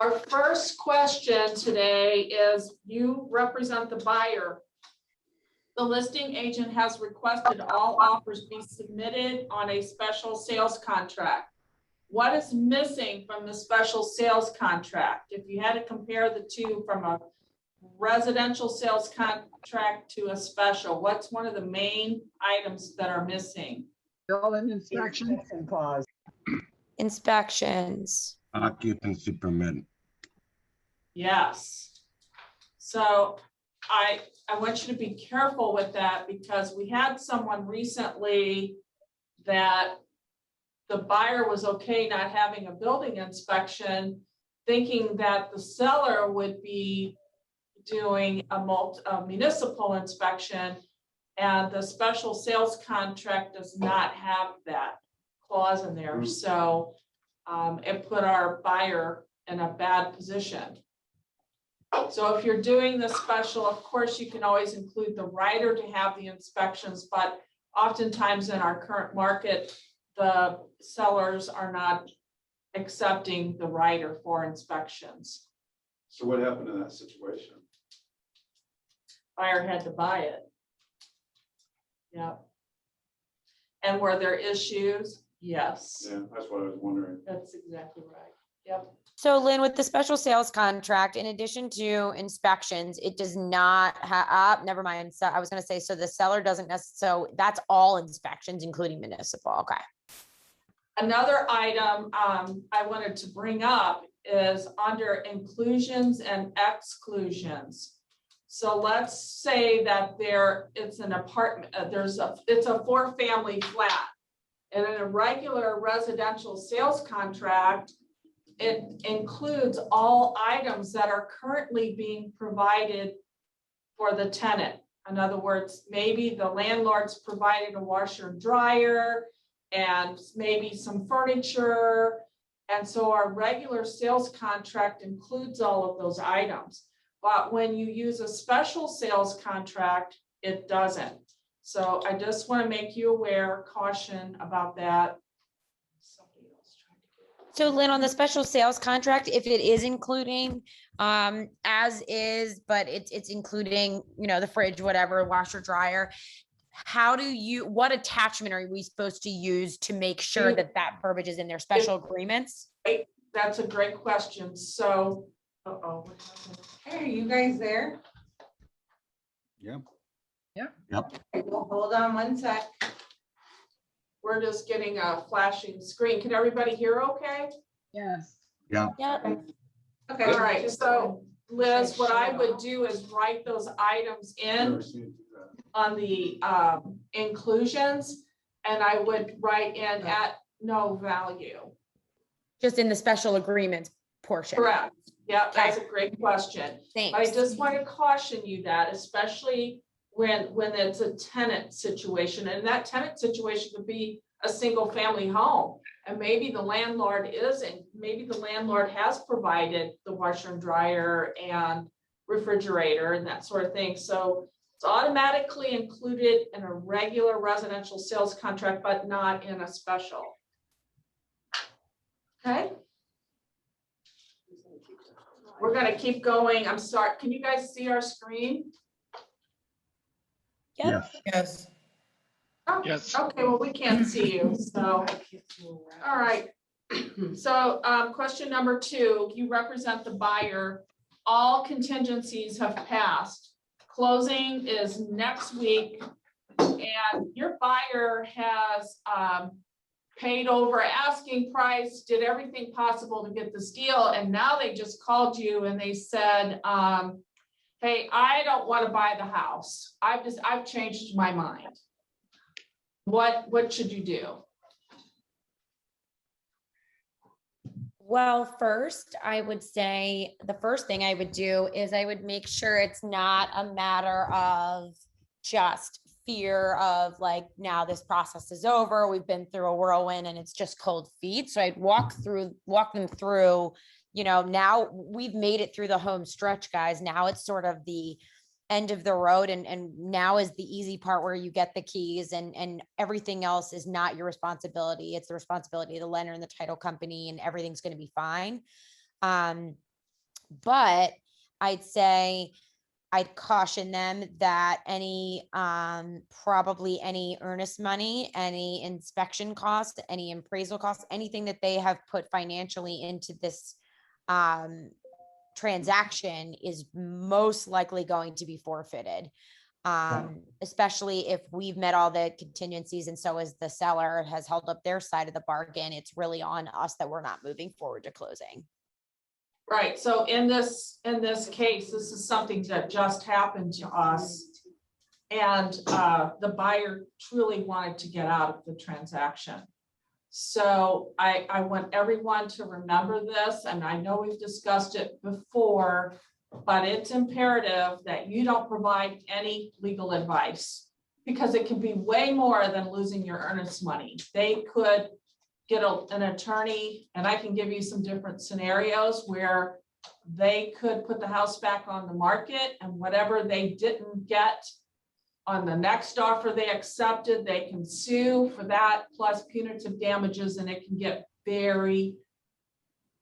Our first question today is, you represent the buyer. The listing agent has requested all offers be submitted on a special sales contract. What is missing from the special sales contract? If you had to compare the two from a residential sales contract to a special, what's one of the main items that are missing? Building inspection clause. Inspections. Occupancy permit. Yes. So I want you to be careful with that, because we had someone recently that the buyer was okay not having a building inspection, thinking that the seller would be doing a municipal inspection, and the special sales contract does not have that clause in there. So it put our buyer in a bad position. So if you're doing the special, of course, you can always include the writer to have the inspections, but oftentimes in our current market, the sellers are not accepting the writer for inspections. So what happened in that situation? Buyer had to buy it. Yeah. And were there issues? Yes. Yeah, that's what I was wondering. That's exactly right. Yep. So Lynn, with the special sales contract, in addition to inspections, it does not have, never mind. So I was going to say, so the seller doesn't necessarily, so that's all inspections, including municipal. Okay. Another item I wanted to bring up is under inclusions and exclusions. So let's say that it's an apartment, it's a 4-family flat. And in a regular residential sales contract, it includes all items that are currently being provided for the tenant. In other words, maybe the landlord's provided a washer and dryer and maybe some furniture. And so our regular sales contract includes all of those items. But when you use a special sales contract, it doesn't. So I just want to make you aware, caution about that. So Lynn, on the special sales contract, if it is including as is, but it's including, you know, the fridge, whatever, washer, dryer, what attachment are we supposed to use to make sure that that verbiage is in their special agreements? That's a great question. So, what happened? Hey, are you guys there? Yep. Yep. Yep. Okay, well, hold on one sec. We're just getting a flashing screen. Can everybody hear okay? Yes. Yeah. Yeah. Okay. All right. So Liz, what I would do is write those items in Never seen it do that. on the inclusions, and I would write in at no value. Just in the special agreements portion. Correct. Yeah, that's a great question. Thanks. But I just want to caution you that, especially when it's a tenant situation, and that tenant situation could be a single family home, and maybe the landlord has provided the washer and dryer and refrigerator and that sort of thing. So it's automatically included in a regular residential sales contract, but not in a special. Okay. We're going to keep going. I'm sorry. Can you guys see our screen? Yep. Yes. Oh, Yes. Okay, well, we can't see you, so, all right. So question number 2, you represent the buyer. All contingencies have passed. Closing is next week, and your buyer has paid over asking price, did everything possible to get this deal, and now they just called you and they said, hey, I don't want to buy the house. I've changed my mind. What should you do? Well, first, I would say the first thing I would do is I would make sure it's not a matter of just fear of like, now this process is over, we've been through a whirlwind and it's just cold feet. So I'd walk them through, you know, now we've made it through the home stretch, guys. Now it's sort of the end of the road, and now is the easy part where you get the keys, and everything else is not your responsibility. It's the responsibility of the lender and the title company, and everything's going to be fine. But I'd say I'd caution them that any, probably any earnest money, any inspection costs, any appraisal costs, anything that they have put financially into this transaction is most likely going to be forfeited. Especially if we've met all the contingencies and so as the seller has held up their side of the bargain, it's really on us that we're not moving forward to closing. Right, so in this case, this is something that just happened to us. And the buyer truly wanted to get out of the transaction. So I want everyone to remember this, and I know we've discussed it before, but it's imperative that you don't provide any legal advice because it can be way more than losing your earnest money. They could get an attorney, and I can give you some different scenarios where they could put the house back on the market, and whatever they didn't get on the next offer they accepted, they can sue for that plus punitive damages, and it can get very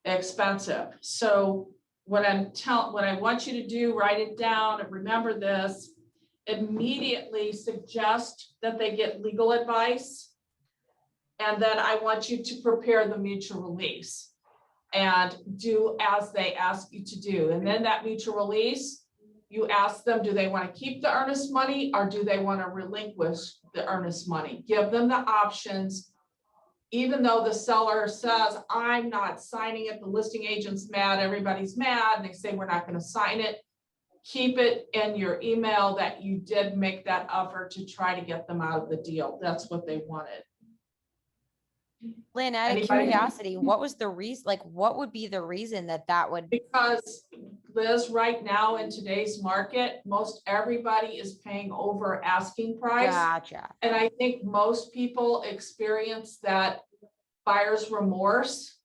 expensive. So what I want you to do, write it down and remember this, immediately suggest that they get legal advice. And then I want you to prepare the mutual release and do as they ask you to do. And then that mutual release, you ask them, do they want to keep the earnest money or do they want to relinquish the earnest money? Give them the options. Even though the seller says, I'm not signing it, the listing agent's mad, everybody's mad, and they say, we're not going to sign it. Keep it in your email that you did make that offer to try to get them out of the deal. That's what they wanted. Lynn, out of Anybody? curiosity, what was the reason, like, what would be the reason that would? Because Liz, right now in today's market, most everybody is paying over asking price. Gotcha. And I think most people experience that buyer's remorse.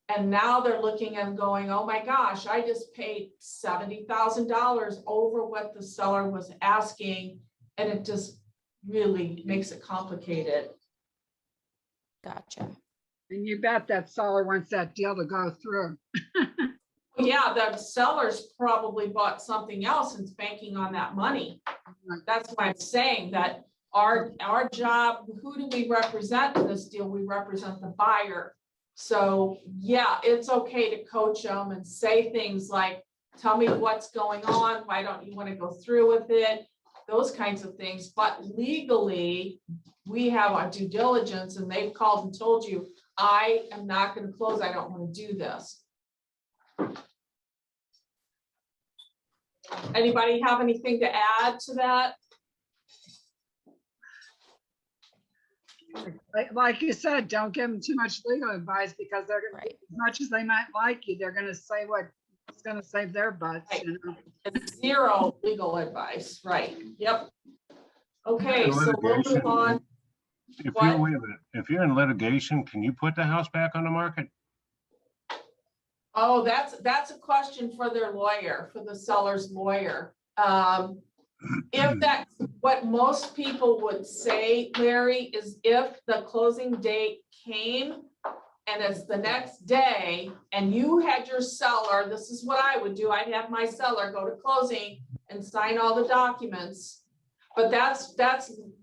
And now they're looking and going, oh my gosh, I just paid $70,000 over what the seller was asking. And it just really makes it complicated. Gotcha. And you bet that seller wants that deal to go through. Yeah, the sellers probably bought something else and is banking on that money. That's why I'm saying that our job, who do we represent in this deal? We represent the buyer. So yeah, it's okay to coach them and say things like, tell me what's going on. Why don't you want to go through with it? Those kinds of things. But legally, we have our due diligence and they've called and told you, I am not going to close. I don't want to do this. Anybody have anything to add to that? Like you said, don't give them too much legal advice because they're going Right. to, as much as they might like you, they're going to say what's going to save their butts. Right. You know? It's zero legal advice, right? Yep. Okay, In so we'll move litigation, on. If What? you're, wait a minute, if you're in litigation, can you put the house back on the market? Oh, that's a question for their lawyer, for the seller's lawyer. If that's what most people would say, Larry, is if the closing date came and it's the next day and you had your seller, this is what I would do. I'd have my seller go to closing and sign all the documents. But that's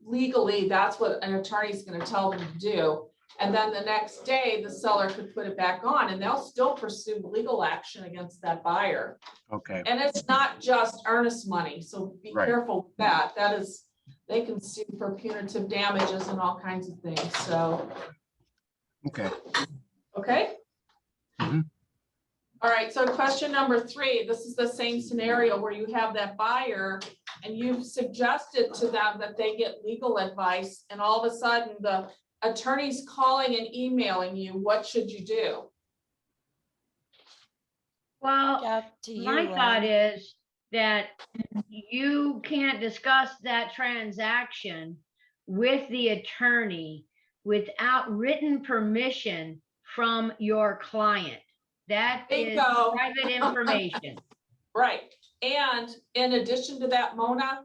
legally, that's what an attorney's going to tell them to do. And then the next day, the seller could put it back on and they'll still pursue legal action against that buyer. Okay, And it's not just earnest money, so be Right. careful with that. That is, they can sue for punitive damages and all kinds of things, so, okay. okay? Mhm. All right, so question number 3, this is the same scenario where you have that buyer and you've suggested to them that they get legal advice and all of a sudden the attorney's calling and emailing you. What should you do? Well, Up to you, my thought Lynn. is that you can't discuss that transaction with the attorney without written permission from your client. That is Bingo. private information. Right, and in addition to that, Mona,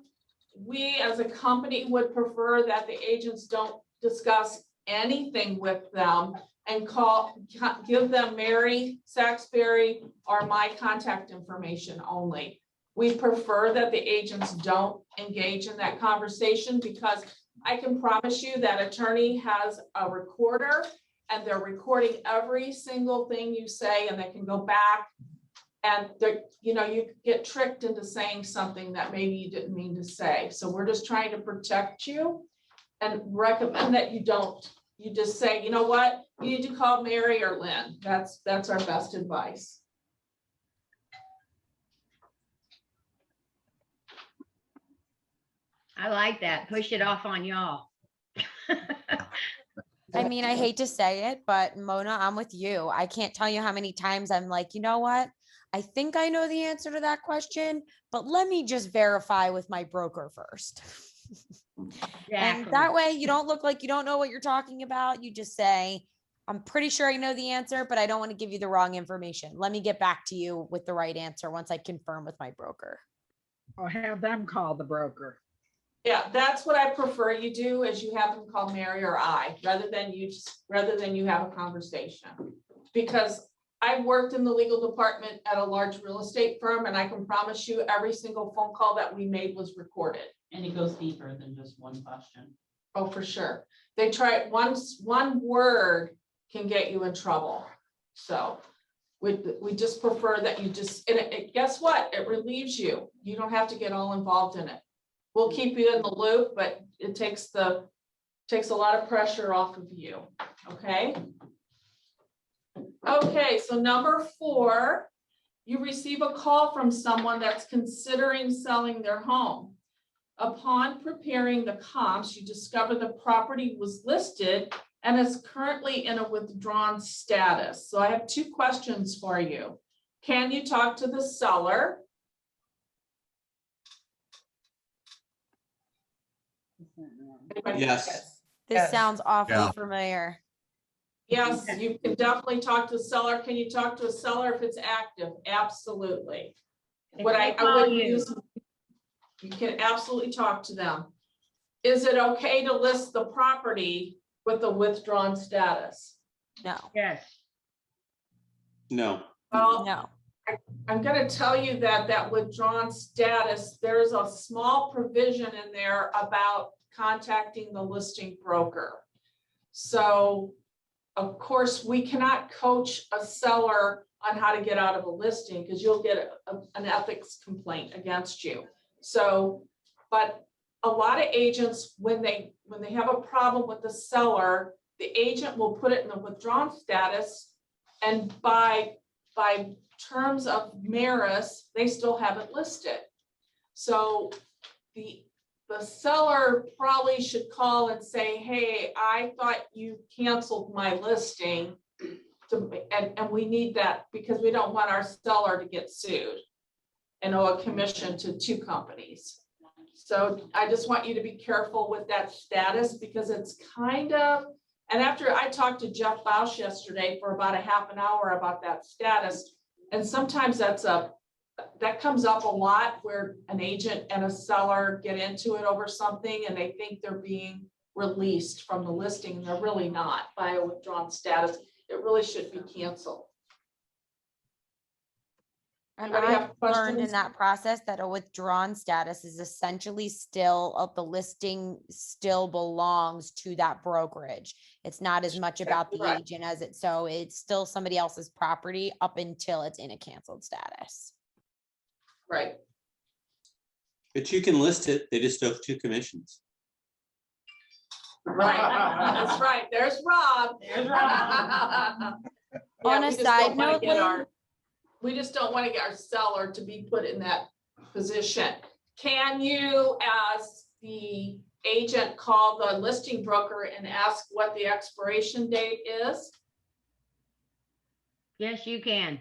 we as a company would prefer that the agents don't discuss anything with them and give them Mary Saxberry or my contact information only. We prefer that the agents don't engage in that conversation because I can promise you that attorney has a recorder and they're recording every single thing you say, and they can go back and they're, you get tricked into saying something that maybe you didn't mean to say. So we're just trying to protect you and recommend that you don't. You just say, you know what, you need to call Mary or Lynn. That's our best advice. I like that. Push it off on y'all. I mean, I hate to say it, but Mona, I'm with you. I can't tell you how many times I'm like, you know what? I think I know the answer to that question, but let me just verify with my broker first. And Exactly. that way you don't look like you don't know what you're talking about. You just say, I'm pretty sure I know the answer, but I don't want to give you the wrong information. Let me get back to you with the right answer once I confirm with my broker. Or have them call the broker. Yeah, that's what I prefer you do, is you have them call Mary or I, rather than you have a conversation. Because I worked in the legal department at a large real estate firm, and I can promise you every single phone call that we made was recorded. And it goes deeper than just one question. Oh, for sure. They try one word can get you in trouble. So we just prefer that you just, and guess what? It relieves you. You don't have to get all involved in it. We'll keep you in the loop, but it takes a lot of pressure off of you. Okay. Okay, so number 4, you receive a call from someone that's considering selling their home. Upon preparing the comps, you discover the property was listed and is currently in a withdrawn status. So I have 2 questions for you. Can you talk to the seller? Anybody? Yes. This Yes. sounds awfully Yeah. familiar. Yes, you can definitely talk to the seller. Can you talk to a seller if it's active? Absolutely. What I call would you. use, you can absolutely talk to them. Is it okay to list the property with a withdrawn status? No, Yes. No. Well, no. I'm gonna tell you that withdrawn status, there's a small provision in there about contacting the listing broker. So, of course, we cannot coach a seller on how to get out of a listing because you'll get an ethics complaint against you. So, but a lot of agents, when they have a problem with the seller, the agent will put it in the withdrawn status, and by terms of Maris, they still have it listed. So the seller probably should call and say, hey, I thought you canceled my listing. And we need that because we don't want our seller to get sued and owe a commission to 2 companies. So I just want you to be careful with that status because it's kind of, and after I talked to Jeff Bausch yesterday for about a half an hour about that status, and sometimes that comes up a lot where an agent and a seller get into it over something and they think they're being released from the listing, and they're really not by a withdrawn status. It really should be canceled. And Anybody I've have learned in questions? that process that a withdrawn status is essentially still of the listing still belongs to that brokerage. It's not as much about the Exactly right. agent as so it's still somebody else's property up until it's in a canceled status. Right. But you can list it. They just owe 2 commissions. Right. That's right. There's Rob. There's Rob. On a side note, Lynn, we just don't want to get our seller to be put in that position. Can you, as the agent, call the listing broker and ask what the expiration date is? Yes, you can.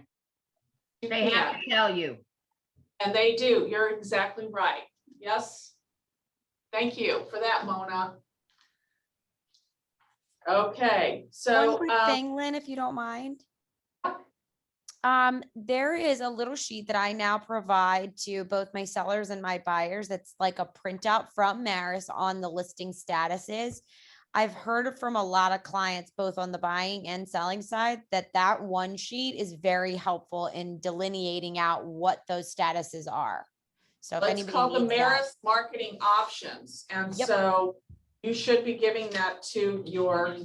You They have can, to tell you. and they do. You're exactly right. Yes. Thank you for that, Mona. Okay, so one quick thing, Lynn, if you don't mind. There is a little sheet that I now provide to both my sellers and my buyers. That's like a printout from Maris on the listing statuses. I've heard from a lot of clients, both on the buying and selling side, that that one sheet is very helpful in delineating out what those statuses are. So if It's anybody called the needs that, Maris Marketing Options. And Yep. so you should be giving that to your,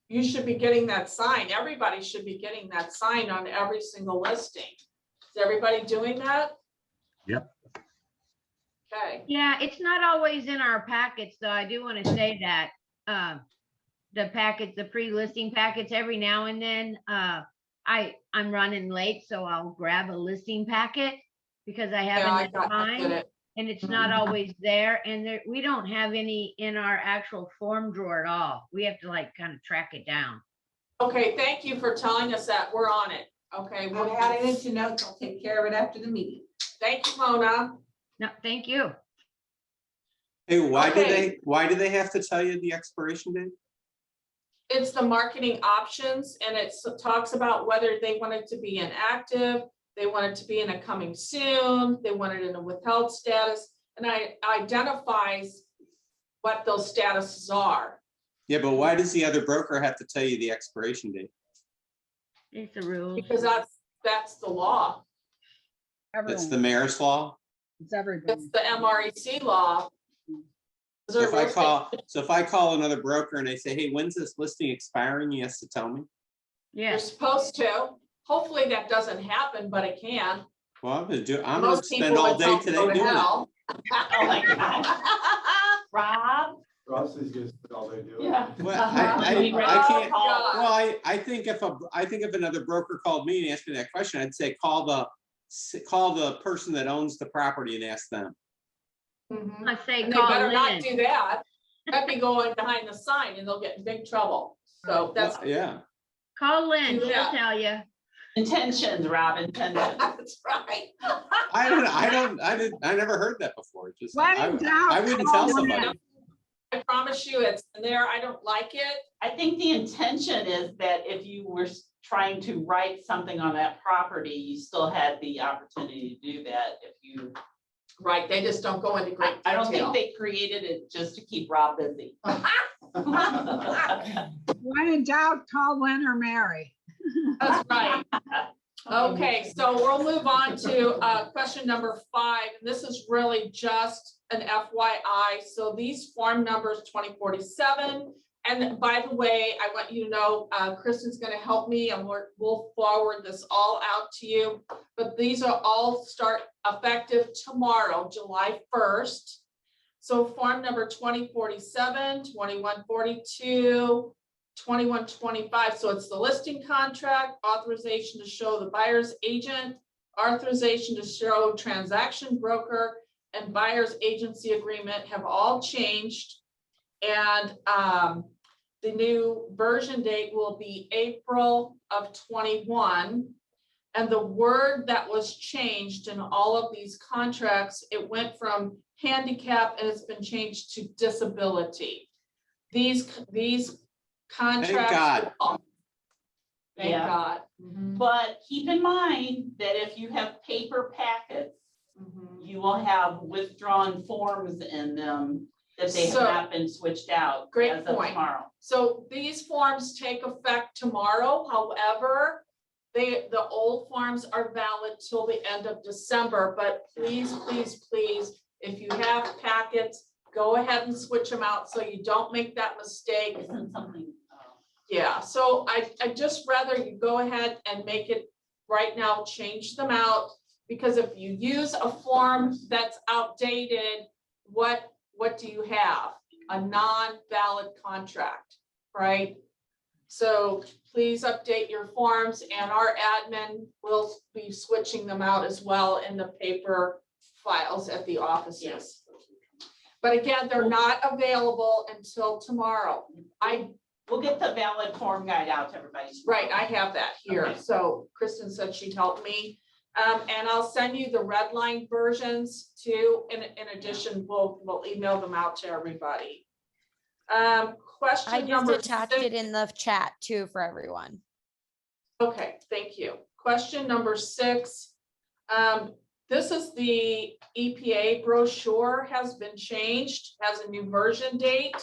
you should be getting that sign. Everybody should be getting that sign on every single listing. Is everybody doing that? Yep. Okay. Yeah, it's not always in our packets, though. I do want to say that. The packets, the pre-listing packets, every now and then, I'm running late, so I'll grab a listing packet because I Yeah, I haven't got, I had get time, it. and it's not always there. And there, we don't have any in our actual form drawer at all. We have to like kind of track it down. Okay, thank you for telling us that. We're on it. Okay, I'm well, adding it to notes. I'll take care of it after the meeting. thank you, Mona. No, thank you. Hey, Okay. why do they have to tell you the expiration date? It's the marketing options, and it talks about whether they want it to be inactive, they want it to be in a coming soon, they want it in a withheld status, and it identifies what those statuses are. Yeah, but why does the other broker have to tell you the expiration date? It's the rules. Because that's the law. That's the Everyone, mayor's law. it's everybody. It's the MREC law. Is So there if I real estate- call another broker and I say, hey, when's this listing expiring? He has to tell me. You're Yes. supposed to. Hopefully that doesn't happen, but it can. Well, I'm gonna Most spend people all would day tell today go to doing it. hell. Oh my God. Rob? Rob says just all they do. Yeah. Well, Uh-huh. I can't, God. well, I think if another broker called me and asked me that question, I'd say, call the person that owns the property and ask them. Mhm. I say And they call better not Lynn. do that. That'd be going behind the sign and they'll get in big trouble. So that's, Well, yeah. Call Lynn, Do she'll that. tell you. Intentions, Rob, intentions. that's right. I never heard that before. Just, When in doubt, I wouldn't call tell Lynn. somebody. I promise you it's in there. I don't like it. I think the intention is that if you were trying to write something on that property, you still had the opportunity to do that if you. Right, they just don't go into great I don't detail. think they created it just to keep Rob busy. When in doubt, call Lynn or Mary. That's right. Okay, so we'll move on to question number 5. And this is really just an FYI. So these form numbers 2047. And by the way, I want you to know, Kristen's going to help me and we'll forward this all out to you. But these are all start effective tomorrow, July 1st. So form number 2047, 2142, 2125. So it's the listing contract, authorization to show the buyer's agent, authorization to show transaction broker, and buyer's agency agreement have all changed. And the new version date will be April of 21. And the word that was changed in all of these contracts, it went from handicap and it's been changed to disability. These contracts. God. Thank Yeah. God. Mhm. But keep in mind that if you have paper packets, Mhm. you will have withdrawn forms in them that they have So- not been switched out Great as of point. tomorrow. So these forms take effect tomorrow. However, the old forms are valid till the end of December, but please, please, please, if you have packets, go ahead and switch them out so you don't make that mistake. Isn't something, Yeah, so I just rather you go ahead and make it right now, change them out. Because if you use a form that's outdated, what do you have? A non-valid contract, right? So please update your forms and our admin will be switching them out as well in the paper files at the offices. Yes. But again, they're not available until tomorrow. we'll get the valid form guide out to everybody. Right, I have that here. Okay. So Kristen said she'd help me. And I'll send you the red line versions too. In addition, we'll email them out to everybody. I Question just number attached 6. it in the chat too for everyone. Okay, thank you. Question number 6. This is the EPA brochure has been changed, has a new version date.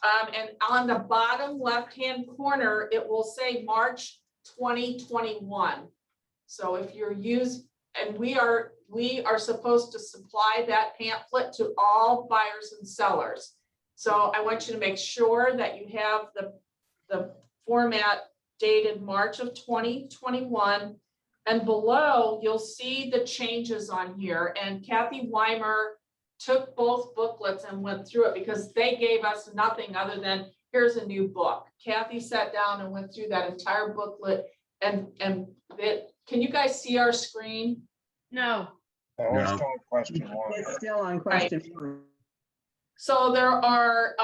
And on the bottom left-hand corner, it will say March 2021. So if you're and we are supposed to supply that pamphlet to all buyers and sellers. So I want you to make sure that you have the format dated March of 2021. And below, you'll see the changes on here. And Kathy Weimer took both booklets and went through it because they gave us nothing other than, here's a new book. Kathy sat down and went through that entire booklet and can you guys see our screen? No, No. It's still on question one. So there are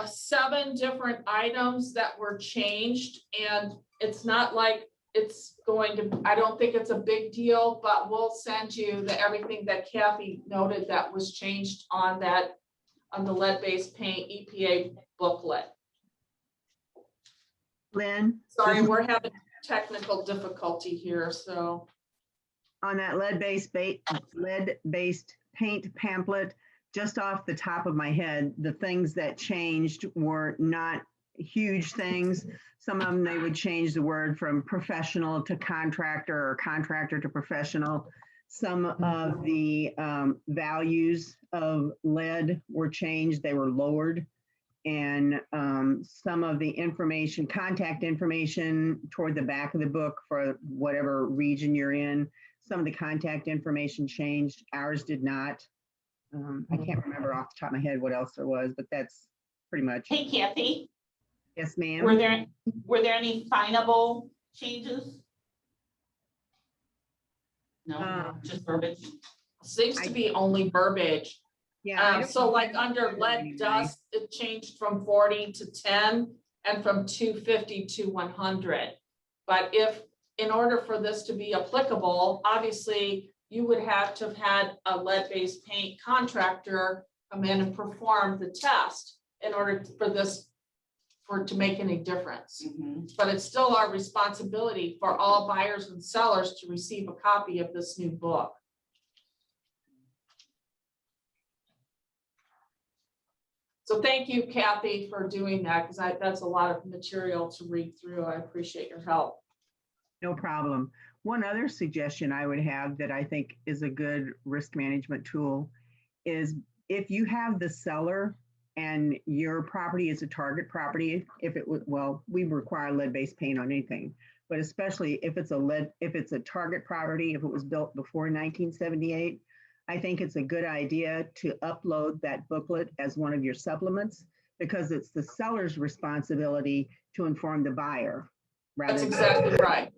7 different items that were changed, and it's not like it's going to, I don't think it's a big deal, but we'll send you everything that Kathy noted that was changed on the lead-based paint EPA booklet. Lynn, Sorry, we're having technical difficulty here, so. on that lead-based paint pamphlet, just off the top of my head, the things that changed were not huge things. Some of them, they would change the word from professional to contractor or contractor to professional. Some of the values of lead were changed, they were lowered. And some of the information, contact information toward the back of the book for whatever region you're in, some of the contact information changed, ours did not. I can't remember off the top of my head what else there was, but that's pretty much. Hey, Kathy, Yes, ma'am. were there any finable changes? No, just verbiage. Seems to be only verbiage. Yeah. I don't So know. like under lead Anyway. dust, it changed from 40 to 10 and from 250 to 100. But if, in order for this to be applicable, obviously you would have to have had a lead-based paint contractor come in and perform the test in order for it to make any difference. Mhm. But it's still our responsibility for all buyers and sellers to receive a copy of this new book. So thank you, Kathy, for doing that, because that's a lot of material to read through. I appreciate your help. No problem. One other suggestion I would have that I think is a good risk management tool is if you have the seller and your property is a target property, if it was, well, we require lead-based paint on anything, but especially if it's a target property, if it was built before 1978, I think it's a good idea to upload that booklet as one of your supplements because it's the seller's responsibility to inform the buyer. That's exactly right.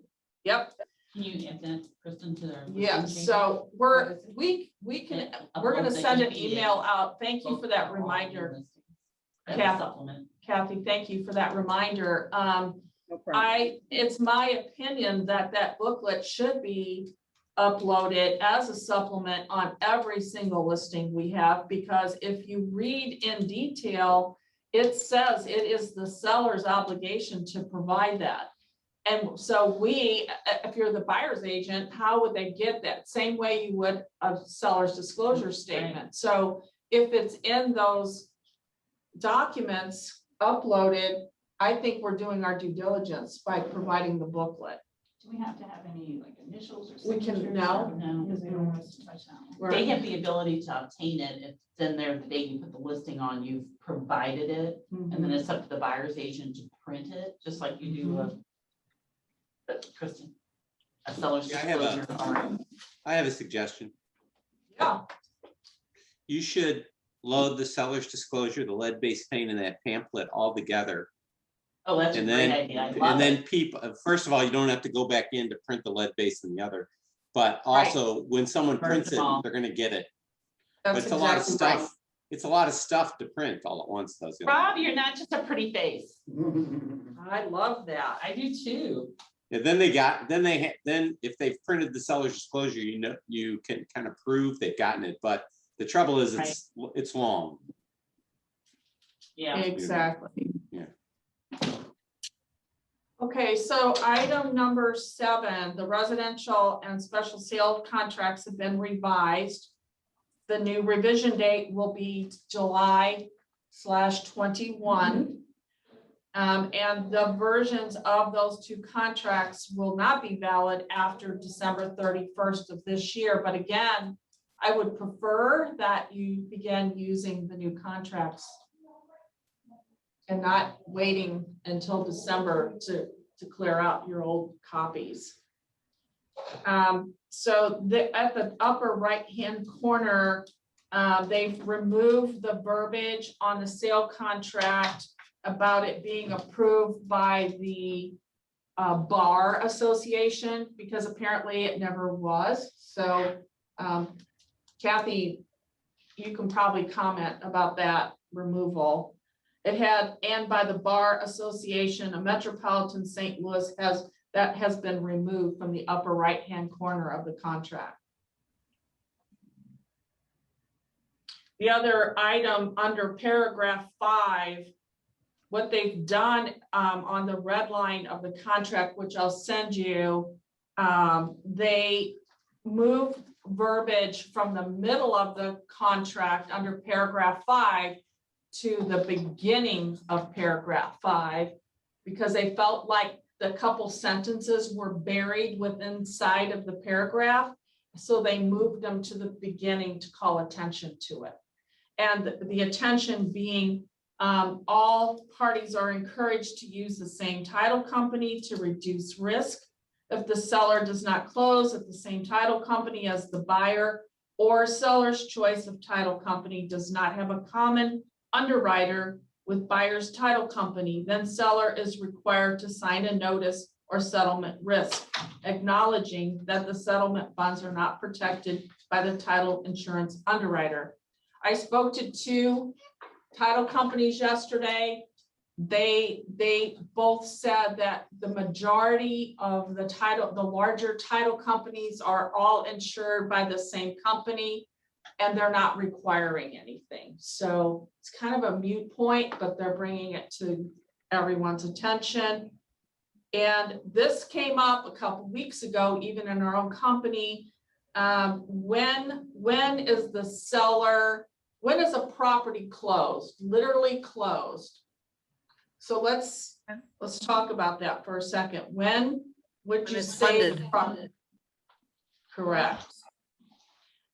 Yep. Can you add that, Kristen, to our? Yeah. So we're gonna send an email out. Thank you for that reminder, Kathy. Thank you for that reminder. No problem. It's my opinion that booklet should be uploaded as a supplement on every single listing we have, because if you read in detail, it says it is the seller's obligation to provide that. And so if you're the buyer's agent, how would they get that? Same way you would a seller's disclosure statement. Right. So if it's in those documents uploaded, I think we're doing our due diligence by providing the booklet. Do we have to have any like initials or We signatures? can, no. Because they don't want us to touch that one. They have the ability to obtain it. If it's in there the day you put the listing on, you've provided it. And then it's up to the buyer's agent to print it, just like you do Kristen, a seller's disclosure. I have a suggestion. Yeah. You should load the seller's disclosure, the lead-based paint in that pamphlet all together. Oh, that's a And great then, idea. I love and then it. people, first of all, you don't have to go back in to print the lead-based in the other. But also, when someone Burn prints them it, all. they're gonna get it. That's But it's a lot of exactly right. stuff. It's a lot of stuff to print all at once, though. Rob, you're not just a pretty face. I love that. I do too. And then then if they've printed the seller's disclosure, you can kind of prove they've gotten it. But the trouble is it's long. Yeah. Exactly. Yeah. Okay, so item number 7, the residential and special sale contracts have been revised. The new revision date will be July/21. And the versions of those two contracts will not be valid after December 31st of this year. But again, I would prefer that you begin using the new contracts and not waiting until December to clear out your old copies. So at the upper right-hand corner, they've removed the verbiage on the sale contract about it being approved by the Bar Association, because apparently it never was. So Kathy, you can probably comment about that removal. It had, and by the Bar Association, a Metropolitan St. Louis has been removed from the upper right-hand corner of the contract. The other item under paragraph 5, what they've done on the red line of the contract, which I'll send you, they moved verbiage from the middle of the contract under paragraph 5 to the beginning of paragraph 5, because they felt like the couple sentences were buried within inside of the paragraph. So they moved them to the beginning to call attention to it. And the attention being all parties are encouraged to use the same title company to reduce risk. If the seller does not close at the same title company as the buyer, or seller's choice of title company does not have a common underwriter with buyer's title company, then seller is required to sign a notice or settlement risk, acknowledging that the settlement funds are not protected by the title insurance underwriter. I spoke to 2 title companies yesterday. They both said that the majority of the larger title companies are all insured by the same company, and they're not requiring anything. So it's kind of a moot point, but they're bringing it to everyone's attention. And this came up a couple weeks ago, even in our own company. When is the seller, when is a property closed, literally closed? So let's talk about that for a second. When would you say the property? Correct.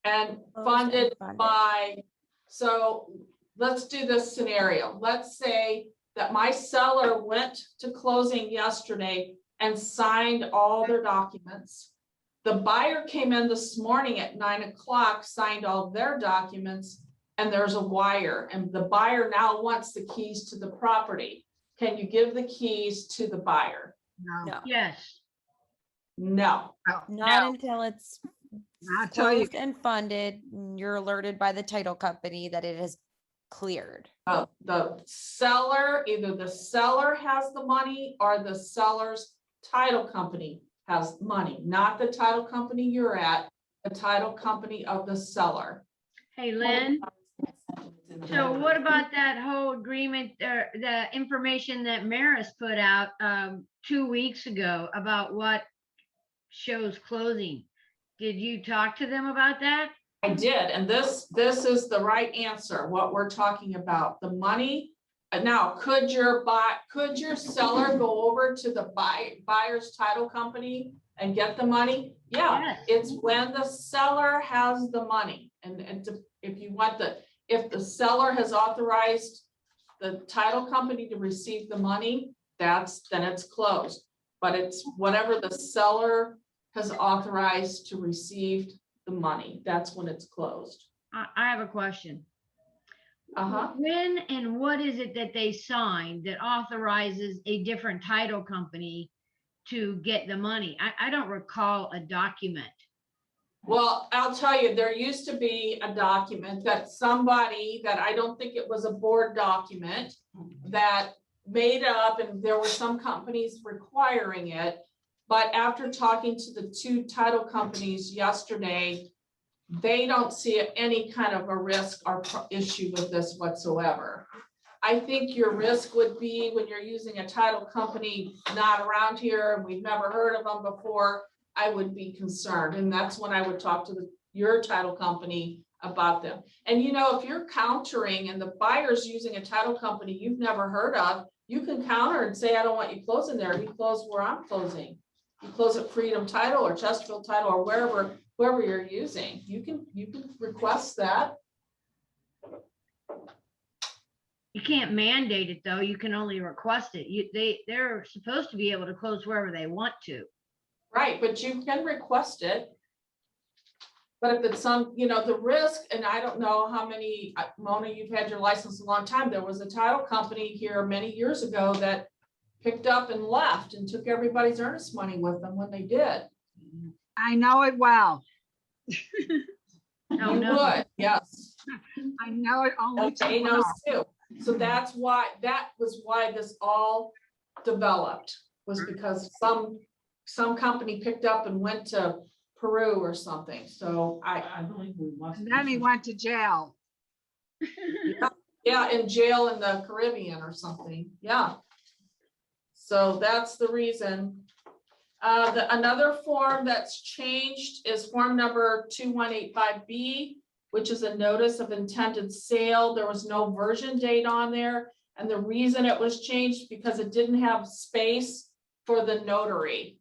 And funded by, so let's do this scenario. Let's say that my seller went to closing yesterday and signed all their documents. The buyer came in this morning at 9 o'clock, signed all their documents, and there's a wire, and the buyer now wants the keys to the property. Can you give the keys to the buyer? No. Yes. No. Not until it's I'll tell you. closed and funded. You're alerted by the title company that it has cleared. The seller, either the seller has the money or the seller's title company has money, not the title company you're at, the title company of the seller. Hey, Lynn. So what about that whole agreement, the information that Maris put out 2 weeks ago about what shows closing? Did you talk to them about that? I did, and this is the right answer, what we're talking about, the money. Now, could your seller go over to the buyer's title company and get the money? Yeah, Yes. it's when the seller has the money. And if the seller has authorized the title company to receive the money, then it's closed. But it's whatever the seller has authorized to receive the money, that's when it's closed. I have a question. Uh-huh. When and what is it that they signed that authorizes a different title company to get the money? I don't recall a document. Well, I'll tell you, there used to be a document that somebody, that I don't think it was a board document, that made up, and there were some companies requiring it. But after talking to the 2 title companies yesterday, they don't see any kind of a risk or issue with this whatsoever. I think your risk would be when you're using a title company not around here, and we've never heard of them before, I would be concerned. And that's when I would talk to your title company about them. And if you're countering and the buyer's using a title company you've never heard of, you can counter and say, I don't want you closing there. You close where I'm closing. You close at Freedom Title or Chesterfield Title or wherever you're using. You can request that. You can't mandate it though. You can only request it. They're supposed to be able to close wherever they want to. Right, but you can request it. But if it's some, the risk, and I don't know how many, Mona, you've had your license a long time. There was a title company here many years ago that picked up and left and took everybody's earnest money with them when they did. I know it well. Oh, You no. would, yes. I know it only too Jay knows well. too. So that was why this all developed, was because some company picked up and went to Peru or something. So I believe we must. And then he went to jail. yeah, in jail in the Caribbean or something. Yeah. So that's the reason. Another form that's changed is form number 2185B, which is a notice of intended sale. There was no version date on there. And the reason it was changed because it didn't have space for the notary.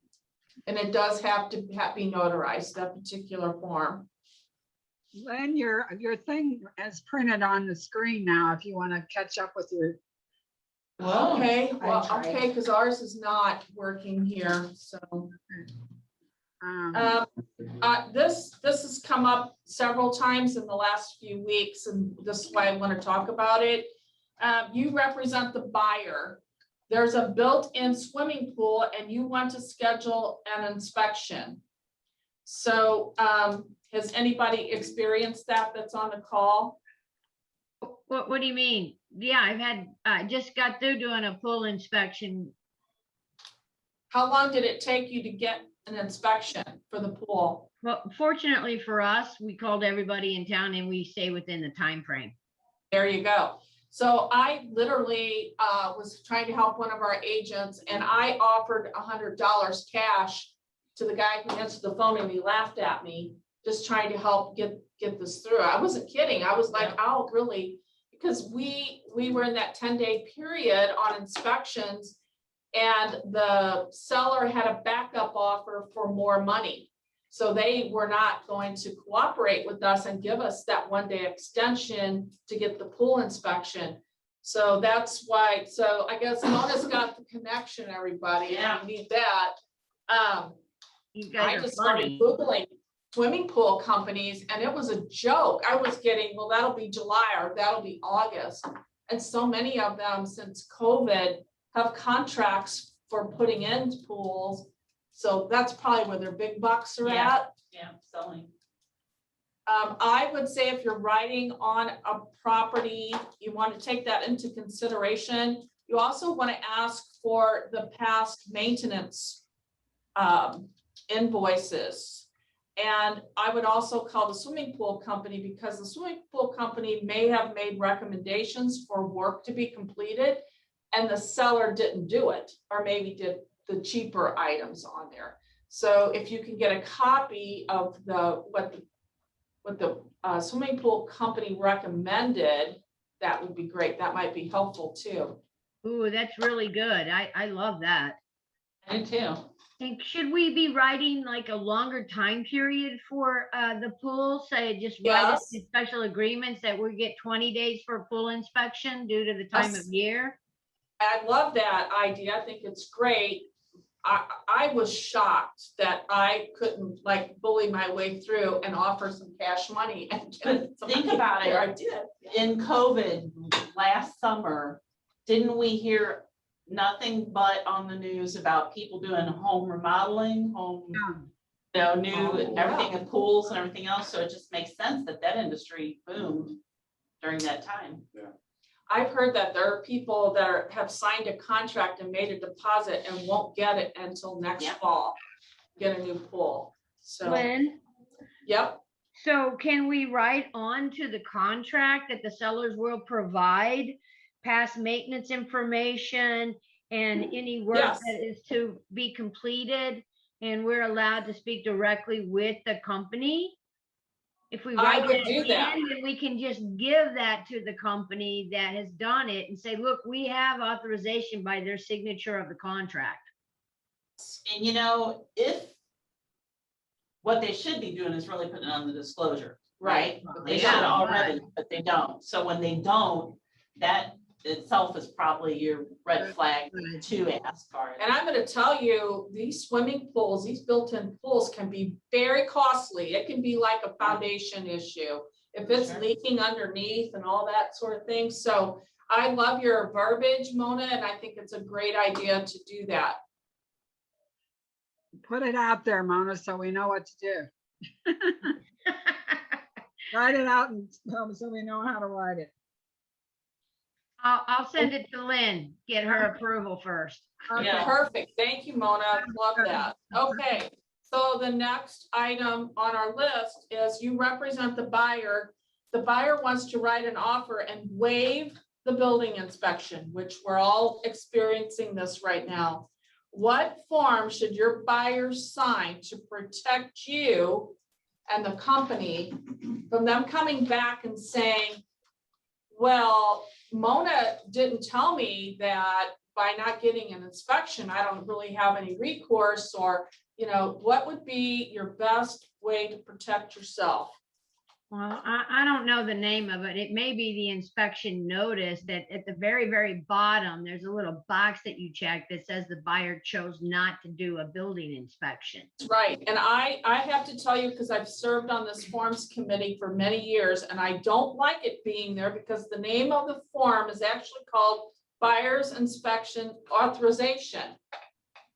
And it does have to be notarized, that particular form. Lynn, your thing is printed on the screen now if you want to catch up with your. Okay, I well, tried. okay, because ours is not working here, so. This has come up several times in the last few weeks, and this is why I want to talk about it. You represent the buyer. There's a built-in swimming pool and you want to schedule an inspection. So has anybody experienced that that's on the call? What do you mean? Yeah, I just got through doing a full inspection. How long did it take you to get an inspection for the pool? Well, fortunately for us, we called everybody in town and we stay within the time frame. There you go. So I literally was trying to help one of our agents and I offered $100 cash to the guy who answered the phone and he laughed at me, just trying to help get this through. I wasn't kidding. I was like, oh, really? Because we were in that 10-day period on inspections and the seller had a backup offer for more money. So they were not going to cooperate with us and give us that 1-day extension to get the pool inspection. So that's why, so I guess Mona's got the connection, everybody. Yeah. You need that. You guys I are just started funny. Googling swimming pool companies and it was a joke. I was getting, well, that'll be July or that'll be August. And so many of them since COVID have contracts for putting in pools. So that's probably where their big bucks are Yeah. at. Yeah, selling. I would say if you're writing on a property, you want to take that into consideration. You also want to ask for the past maintenance invoices. And I would also call the swimming pool company because the swimming pool company may have made recommendations for work to be completed and the seller didn't do it, or maybe did the cheaper items on there. So if you can get a copy of what the swimming pool company recommended, that would be great. That might be helpful too. Ooh, that's really good. I love that. I do too. And should we be writing like a longer time period for the pool? Say just write it Yes. in special agreements that we get 20 days for full inspection due to the time of Yes. year? I love that idea. I think it's great. I was shocked that I couldn't like bully my way through and offer some cash money and get But think about it. I did. In COVID last summer, didn't we hear nothing but on the news about people doing home remodeling, new Oh, everything wow. in pools and everything else. So it just makes sense that industry boomed during that time. I've heard that there are people that have signed a contract and made a deposit and won't get it until next Yeah. fall, get a new pool. So, Lynn, yep. so can we write on to the contract that the sellers will provide past maintenance information and any work Yes. that is to be completed? And we're allowed to speak directly with the company? If we I write would that do in, that. then we can just give that to the company that has done it and say, look, we have authorization by their signature of the contract. And you know, if what they should be doing is really putting it on the disclosure, right? They should Yeah, already, but they don't. So when they don't, that itself is probably your red flag Right. to ask for it. And I'm gonna tell you, these swimming pools, these built-in pools can be very costly. It can be like a foundation issue. If it's Sure. leaking underneath and all that sort of thing. So I love your verbiage, Mona, and I think it's a great idea to do that. Put it out there, Mona, so we know what to do. Write it out and so we know how to write it. I'll send it to Lynn, get her approval first. Yeah. Perfect. Thank you, Mona. Love that. Okay. So the next item on our list is you represent the buyer. The buyer wants to write an offer and waive the building inspection, which we're all experiencing this right now. What form should your buyer sign to protect you and the company from them coming back and saying, well, Mona didn't tell me that by not getting an inspection, I don't really have any recourse, or, you know, what would be your best way to protect yourself? Well, I don't know the name of it. It may be the inspection notice that at the very, very bottom, there's a little box that you check that says the buyer chose not to do a building inspection. Right, and I have to tell you, because I've served on this forms committee for many years, and I don't like it being there because the name of the form is actually called Buyer's Inspection Authorization.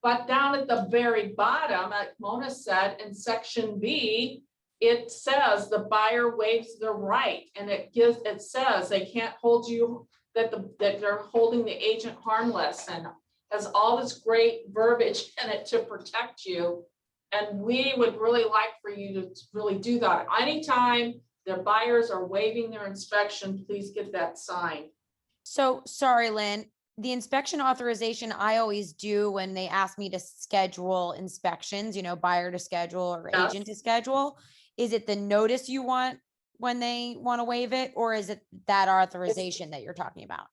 But down at the very bottom, like Mona said, in section B, it says the buyer waives the right, and it says they can't hold you, that they're holding the agent harmless, and has all this great verbiage in it to protect you. And we would really like for you to really do that. Anytime their buyers are waiving their inspection, please get that signed. So sorry, Lynn, the inspection authorization I always do when they ask me to schedule inspections, you know, buyer to schedule or Yes. agent to schedule. Is it the notice you want when they want to waive it, or is it that authorization that you're talking about?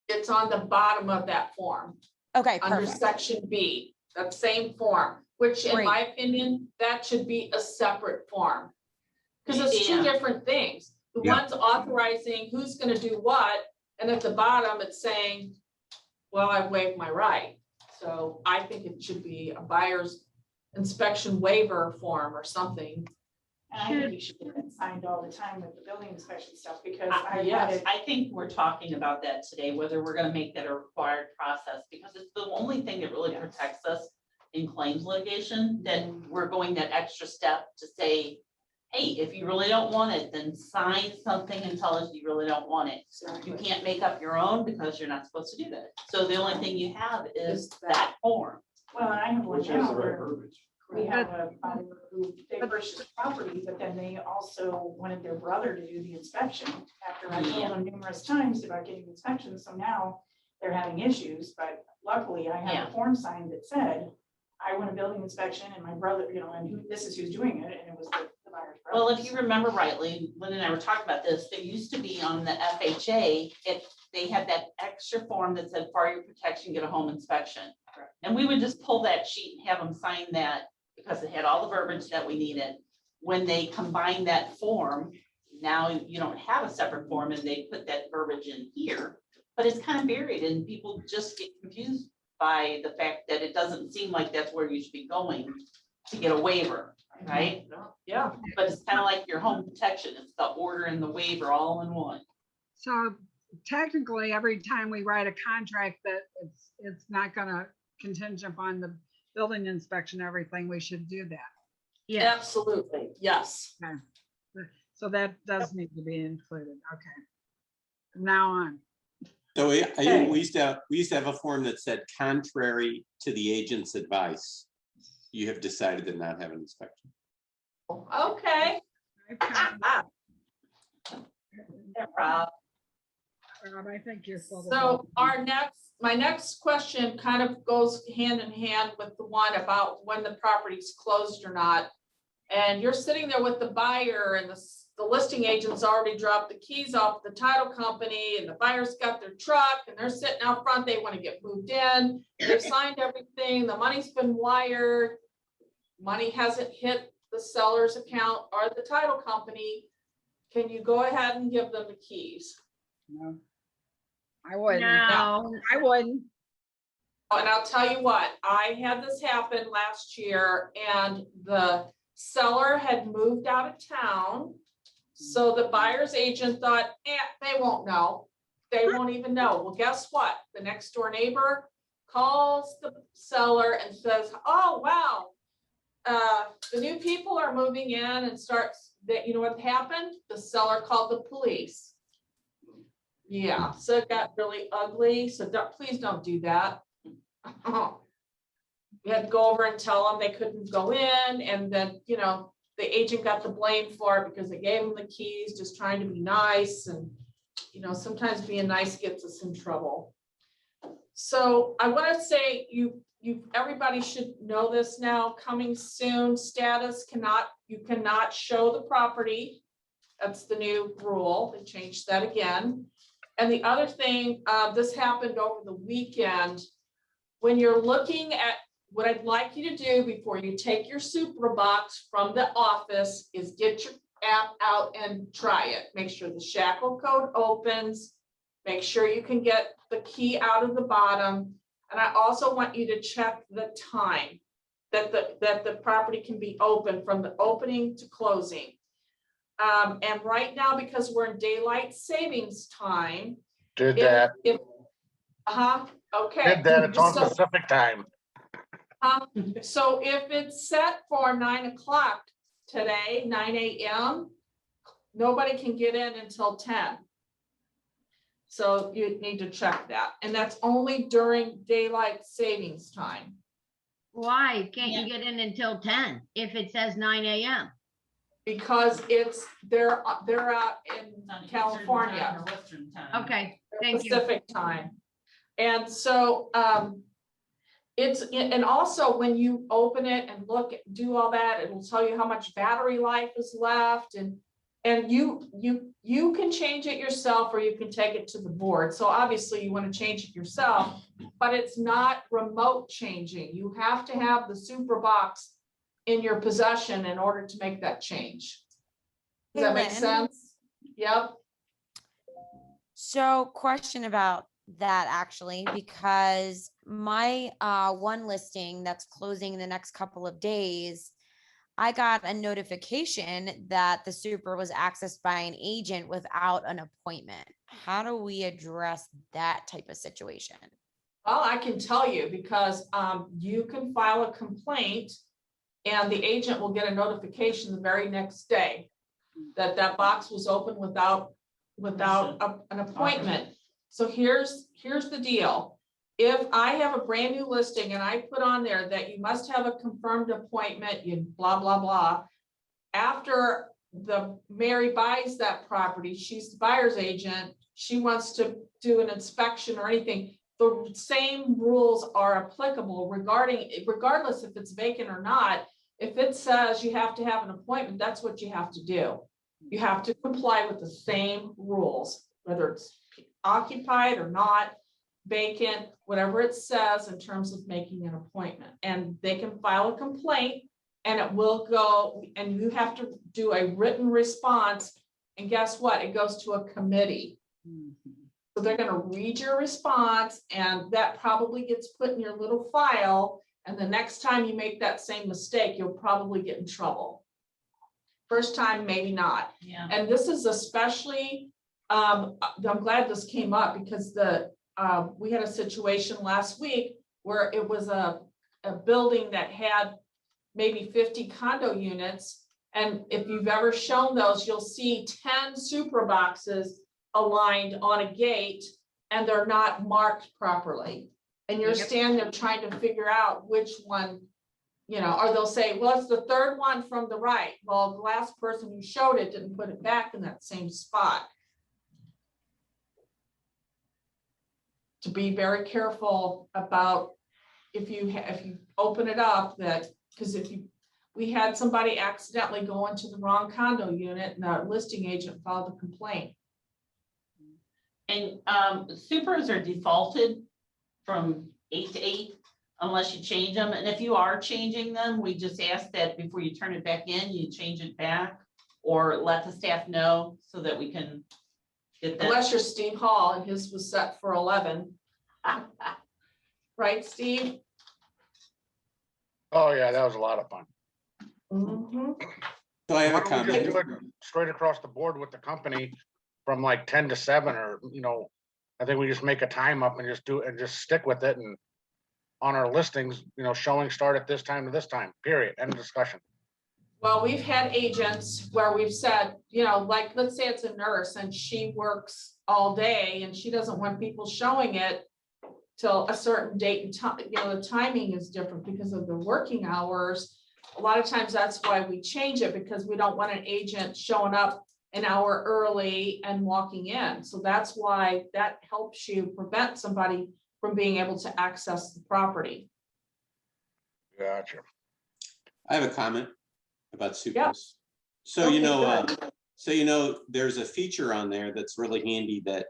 It's on the bottom of that form, Okay, under perfect. section B, that same form, which in my opinion, that should be a separate form. Because it's two Yeah. different things. The Yeah. one's authorizing who's gonna do what, and at the bottom, it's saying, well, I've waived my right. So I think it should be a buyer's inspection waiver form or something. And I think you should get it signed all the time with the building inspection stuff, because I Yes. had it. I think we're talking about that today, whether we're gonna make that a required process, because it's the only thing that really protects us in claims litigation, that we're going that extra step to say, hey, if you really don't want it, then sign something and tell us you really don't want it. You can't make up your own because you're not supposed to do that. So the only thing you have is that form. Well, and I have one Which has now the right where verbiage. we have a buyer who, they purchased property, but then they also wanted their brother to do the inspection after I told them numerous times about getting inspections. So now they're having issues, but luckily I have a form signed that said, I want a building inspection and my brother, you know, and this is who's doing it, and it was the buyer's brother. Well, if you remember rightly, Lynn and I were talking about this, there used to be on the FHA, they had that extra form that said, for your protection, get a home inspection. And we would just pull that sheet and have them sign that because it had all the verbiage that we needed. When they combined that form, now you don't have a separate form and they put that verbiage in here, but it's kind of buried and people just get confused by the fact that it doesn't seem like that's where you should be going to get a waiver, right? Yeah. But it's kind of like your home protection. It's the order and the waiver all in one. So technically, every time we write a contract that it's not gonna contingent upon the building inspection, everything, we should do that. Yeah. Absolutely, yes. So that does need to be included. Okay. From now on. So Okay. we used to have a form that said contrary to the agent's advice, you have decided to not have an inspection. Okay. Yeah, Rob. Rob, I think you're full of. So my next question kind of goes hand in hand with the one about when the property's closed or not. And you're sitting there with the buyer and the listing agent's already dropped the keys off the title company and the buyer's got their truck and they're sitting out front, they want to get moved in. They've signed everything, the money's been wired. Money hasn't hit the seller's account or the title company. Can you go ahead and give them the keys? No. I wouldn't. No, I wouldn't. And I'll tell you what, I had this happen last year and the seller had moved out of town. So the buyer's agent thought, they won't know. They won't even know. Well, guess what? The next door neighbor calls the seller and says, oh, wow. The new people are moving in and starts that, you know what happened? The seller called the police. Yeah, so it got really ugly. So please don't do that. We had to go over and tell them they couldn't go in, and then, you know, the agent got the blame for it because they gave them the keys, just trying to be nice. And, you know, sometimes being nice gets us in trouble. So I want to say everybody should know this now, coming soon, status you cannot show the property. That's the new rule. They changed that again. And the other thing, this happened over the weekend. When you're looking at what I'd like you to do before you take your Supra box from the office is get your app out and try it. Make sure the shackle code opens. Make sure you can get the key out of the bottom. And I also want you to check the time that the property can be open from the opening to closing. And right now, because we're in daylight savings time. Did that. Okay. Did that. It's on Pacific time. So if it's set for 9 o'clock today, 9 a.m., nobody can get in until 10. So you need to check that. And that's only during daylight savings time. why can't you get in until 10 if it says 9 a.m.? Because they're out in California. Western time. Okay, thank you. Pacific time. And so and also when you open it and look, do all that, it will tell you how much battery life is left, and you can change it yourself or you can take it to the board. So obviously you want to change it yourself, but it's not remote changing. You have to have the Supra box in your possession in order to make that change. Does that make Lyn? sense? Yep. So question about that actually, because my one listing that's closing in the next couple of days, I got a notification that the Supra was accessed by an agent without an appointment. How do we address that type of situation? Well, I can tell you because you can file a complaint and the agent will get a notification the very next day that that box was open without an appointment. So here's the deal. If I have a brand new listing and I put on there that you must have a confirmed appointment, you blah, blah, blah. After Mary buys that property, she's the buyer's agent. She wants to do an inspection or anything. The same rules are applicable regardless if it's vacant or not. If it says you have to have an appointment, that's what you have to do. You have to comply with the same rules, whether it's occupied or not, vacant, whatever it says in terms of making an appointment. And they can file a complaint and it will go, and you have to do a written response. And guess what? It goes to a committee. So they're going to read your response and that probably gets put in your little file. And the next time you make that same mistake, you'll probably get in trouble. First time, maybe not. Yeah. And this is especially, I'm glad this came up because we had a situation last week where it was a building that had maybe 50 condo units. And if you've ever shown those, you'll see 10 Supra boxes aligned on a gate and they're not marked properly. And you're standing there trying to figure out which one, you know, or they'll say, well, it's the third one from the right. Well, the last person who showed it didn't put it back in that same spot. To be very careful about if you open it up, that because if you we had somebody accidentally go into the wrong condo unit and the listing agent filed a complaint. And supers are defaulted from 8 to 8 unless you change them. And if you are changing them, we just ask that before you turn it back in, you change it back or let the staff know so that we can get that. Unless you're Steve Hall and his was set for 11. Right, Steve? Oh, yeah, that was a lot of fun. Mhm. So I have Why a don't we just comment. do it straight across the board with the company from like 10 to 7 or, I think we just make a time up and just do it and just stick with it and on our listings, showing start at this time to this time, period, end of discussion. Well, we've had agents where we've said, like, let's say it's a nurse and she works all day and she doesn't want people showing it till a certain date and time, the timing is different because of the working hours. A lot of times that's why we change it, because we don't want an agent showing up an hour early and walking in. So that's why that helps you prevent somebody from being able to access the property. Gotcha. I have a comment about Yeah. supers. So, Okay, there's a feature on there that's really handy that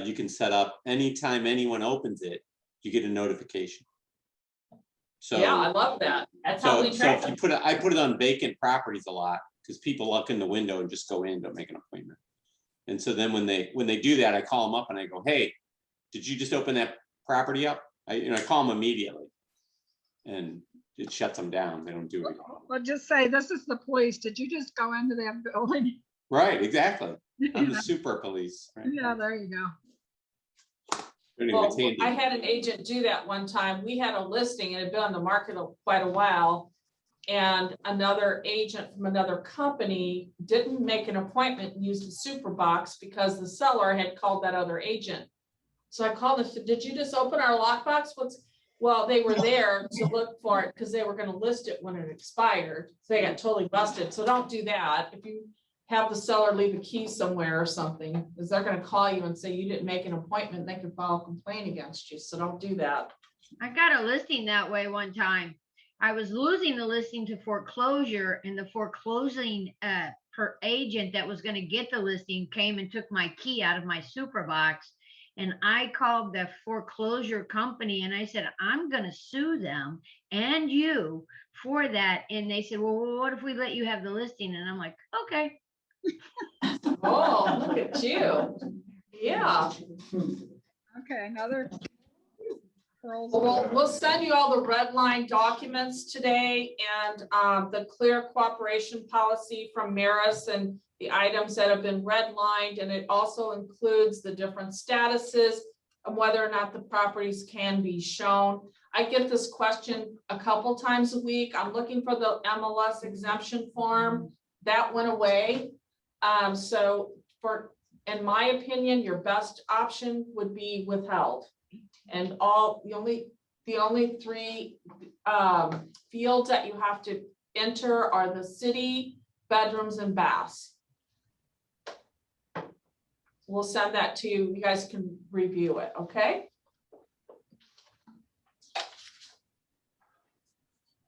you can set up anytime anyone opens it, you get a notification. So, Yeah, I love that. That's how we so track if you them. I put it on vacant properties a lot because people look in the window and just go in, don't make an appointment. And so then when they do that, I call them up and I go, hey, did you just open that property up? I call them immediately and it shuts them down. They don't do it. Well, just say, this is the police. Did you just go into that building? Right, exactly. I'm the super police. Right? Yeah, there you go. Anyway, Well, it's handy. I had an agent do that one time. We had a listing, it had been on the market quite a while. And another agent from another company didn't make an appointment and used the super box because the seller had called that other agent. So I called and said, did you just open our lockbox? Well, they were there to look for it because they were gonna list it when it expired. So they got totally busted. So don't do that. If you have the seller leave a key somewhere or something, because they're gonna call you and say you didn't make an appointment, they can file a complaint against you. So don't do that. I got a listing that way one time. I was losing the listing to foreclosure, and the foreclosing per agent that was going to get the listing came and took my key out of my super box. And I called the foreclosure company and I said, I'm going to sue them and you for that. And they said, well, what if we let you have the listing? And I'm like, okay. Oh, look at you. Yeah. Okay, another. We'll send you all the red line documents today and the clear cooperation policy from Maris and the items that have been redlined, and it also includes the different statuses of whether or not the properties can be shown. I get this question a couple times a week. I'm looking for the MLS exemption form. That went away. So in my opinion, your best option would be withheld. And the only three fields that you have to enter are the city, bedrooms, and baths. We'll send that to you. You guys can review it, okay?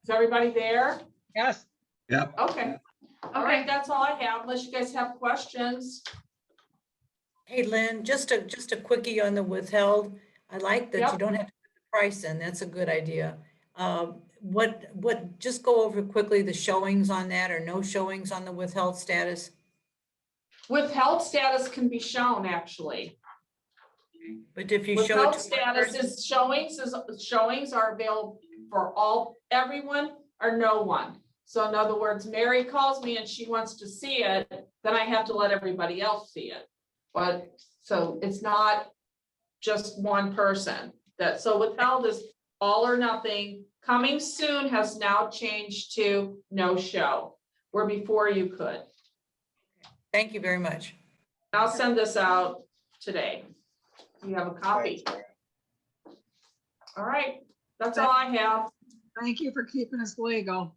Is everybody there? Yes. Okay. All right, that's all I have, unless you guys have questions. Hey, Lynn, just a quickie on the withheld. I like that Yep. you don't have to put the price in. That's a good idea. Just go over quickly the showings on that or no showings on the withheld status. Withheld status can be shown, actually. But if you show it Withheld to one status person, is showings are available for everyone or no one. So in other words, Mary calls me and she wants to see it, then I have to let everybody else see it. But so it's not just one person. So withheld is all or nothing. Coming soon has now changed to no show, where before you could. thank you very much. I'll send this out today. You have a copy. All right, that's all I have. Thank you for keeping us legal.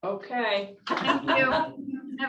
Okay. Thank you.